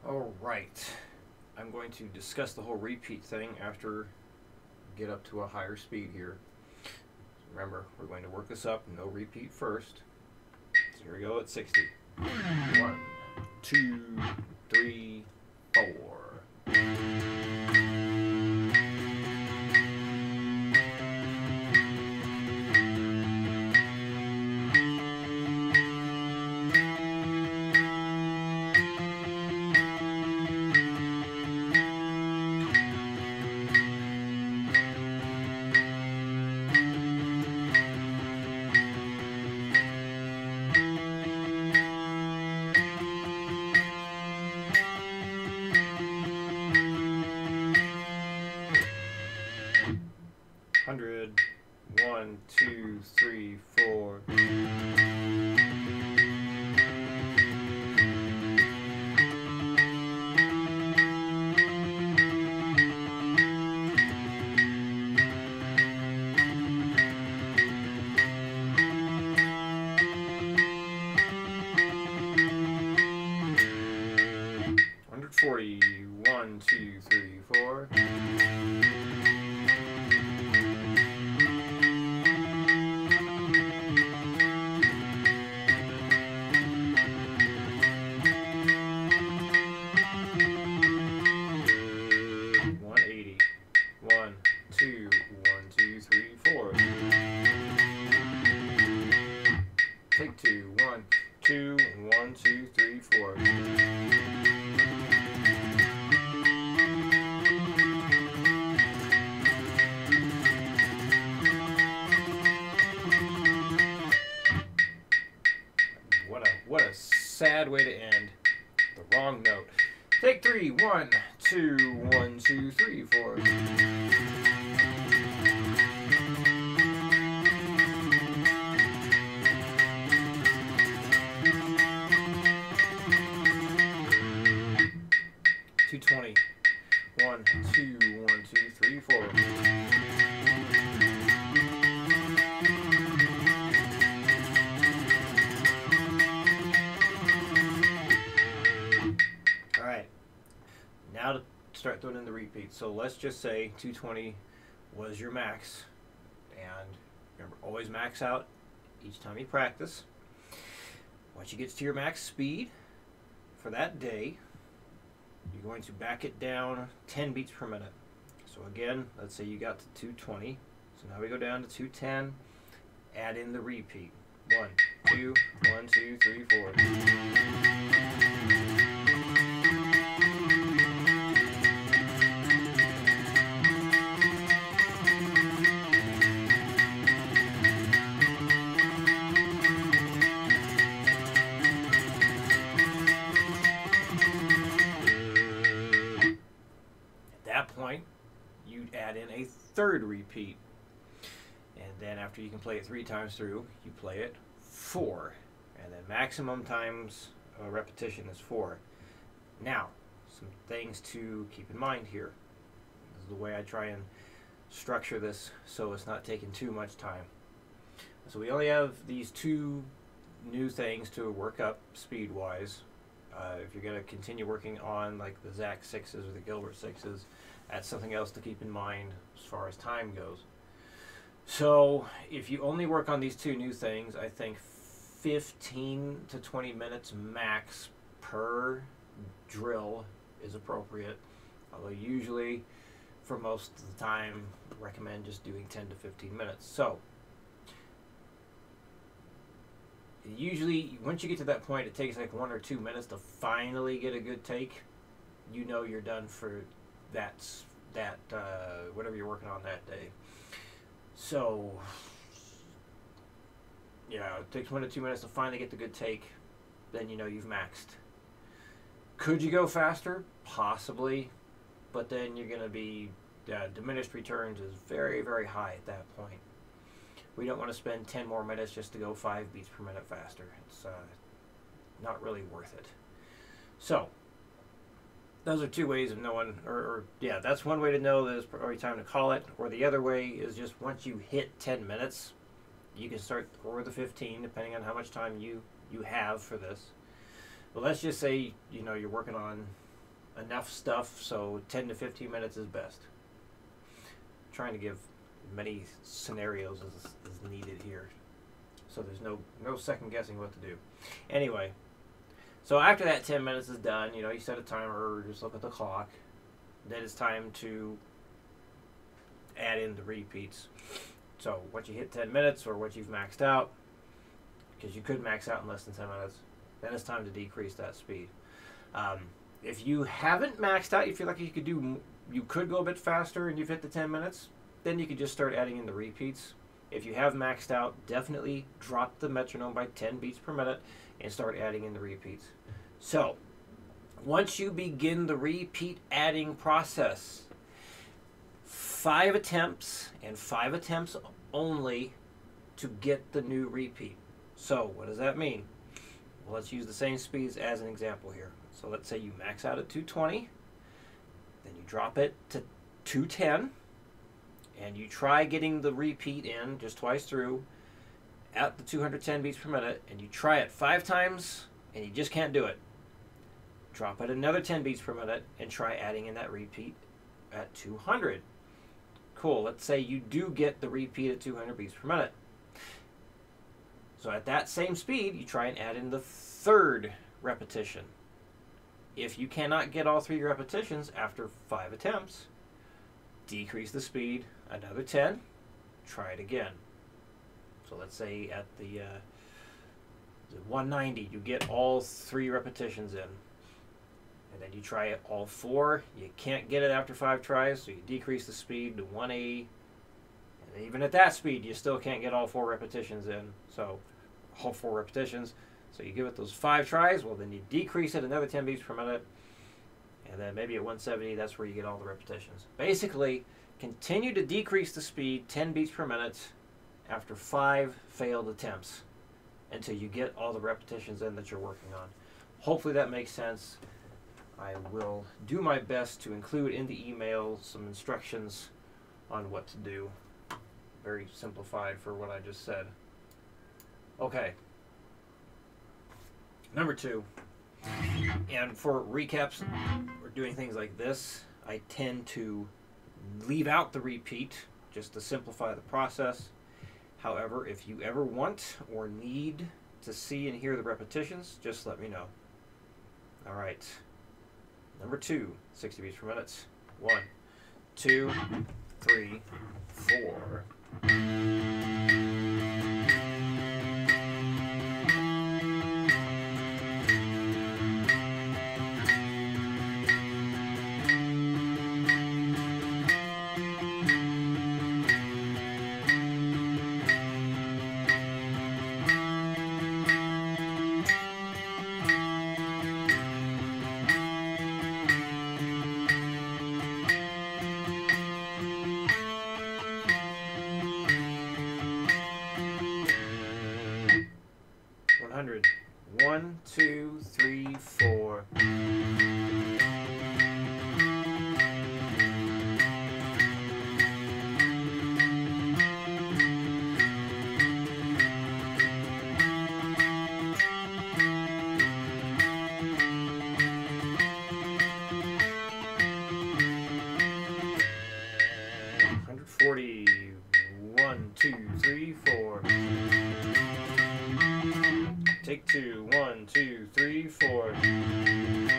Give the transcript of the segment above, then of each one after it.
All right, I'm going to discuss the whole repeat thing after get up to a higher speed here. Remember, we're going to work this up, no repeat first. So here we go at 60. 1, 2, 3, 4. 100, 1, 2, 3, 4. 140, 1, 2, 3, 4. 180, 1, 2, 1, 2, 3, 4. Take 2, 1, 2, 1, 2, 3, 4. What a sad way to end. The wrong note. Take 3, 1, 2, 1, 2, 3, 4. $220. 1, 2, 1, 2, 3, 4. Now to start throwing in the repeats. So let's just say 220 was your max. And remember, always max out each time you practice. Once you get to your max speed for that day, you're going to back it down 10 beats per minute. So again, let's say you got to 220. So now we go down to 210. Add in the repeat. 1, 2, 1, 2, 3, 4. Point, you'd add in a third repeat, and then after you can play it 3 times through, you play it 4, and then maximum times repetition is 4. Now, some things to keep in mind here. This is the way I try and structure this so it's not taking too much time. So we only have these 2 new things to work up speed wise. If you're going to continue working on like the Zach 6s or the Gilbert 6s, that's something else to keep in mind as far as time goes. So if you only work on these 2 new things, I think 15 to 20 minutes max per drill is appropriate. Although usually, for most of the time, I recommend just doing 10 to 15 minutes. So usually, once you get to that point, it takes like 1 or 2 minutes to finally get a good take. You know you're done for that whatever you're working on that day. So yeah, it takes 1 to 2 minutes to finally get the good take. Then you know you've maxed. Could you go faster? Possibly, but then you're going to be diminished returns is very, very high at that point. We don't want to spend 10 more minutes just to go 5 beats per minute faster. It's not really worth it. So those are 2 ways of knowing, or yeah, that's one way to know that it's probably time to call it. Or the other way is just once you hit 10 minutes, you can start, or the 15, depending on how much time you have for this. But let's just say, you know, you're working on enough stuff, so 10 to 15 minutes is best. Trying to give many scenarios as needed here, so there's no second guessing what to do. Anyway, so after that 10 minutes is done, you know, you set a timer or just look at the clock. Then it's time to add in the repeats. So once you hit 10 minutes or once you've maxed out, because you could max out in less than 10 minutes, then it's time to decrease that speed. If you haven't maxed out, you feel like you could go a bit faster and you've hit the 10 minutes, then you could just start adding in the repeats. If you have maxed out, definitely drop the metronome by 10 beats per minute and start adding in the repeats. So once you begin the repeat adding process, 5 attempts and 5 attempts only to get the new repeat. So what does that mean? Well, let's use the same speeds as an example here. So let's say you max out at 220, then you drop it to 210, and you try getting the repeat in just twice through at the 210 beats per minute, and you try it 5 times and you just can't do it. Drop it another 10 beats per minute and try adding in that repeat at 200. Cool, let's say you do get the repeat at 200 beats per minute. So at that same speed, you try and add in the 3rd repetition. If you cannot get all 3 repetitions after 5 attempts, decrease the speed another 10, try it again. So let's say at the 190, you get all 3 repetitions in. And then you try it all 4. You can't get it after 5 tries, so you decrease the speed to 180. And even at that speed, you still can't get all 4 repetitions in. So all 4 repetitions. So you give it those 5 tries. Well, then you decrease it another 10 beats per minute. And then maybe at 170, that's where you get all the repetitions. Basically, continue to decrease the speed 10 beats per minute after 5 failed attempts until you get all the repetitions in that you're working on. Hopefully that makes sense. I will do my best to include in the email some instructions on what to do. Very simplified for what I just said. Okay. Number 2. And for recaps or doing things like this, I tend to leave out the repeat just to simplify the process. However, if you ever want or need to see and hear the repetitions, just let me know. All right. Number 2, 60 beats per minute. 1, 2, 3, 4. 100. 1, 2, 3, 4. Take 2. 1, 2, 3, 4. And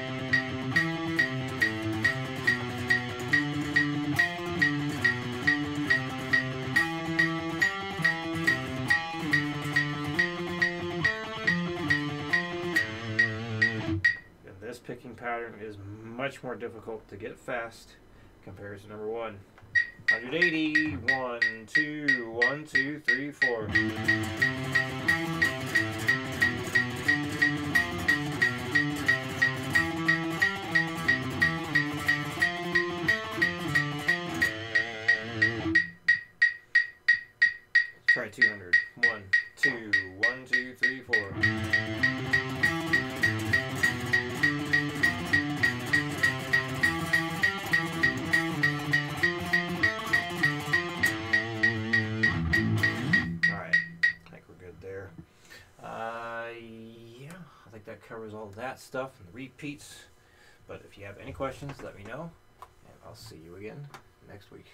this picking pattern is much more difficult to get fast compared to number 1. 180. 1, 2, 1, 2, 3, 4. Try 200. 1, 2, 1, 2, 3, 4. Alright, I think we're good there. Yeah, I think that covers all that stuff and the repeats. But if you have any questions, let me know, and I'll see you again next week.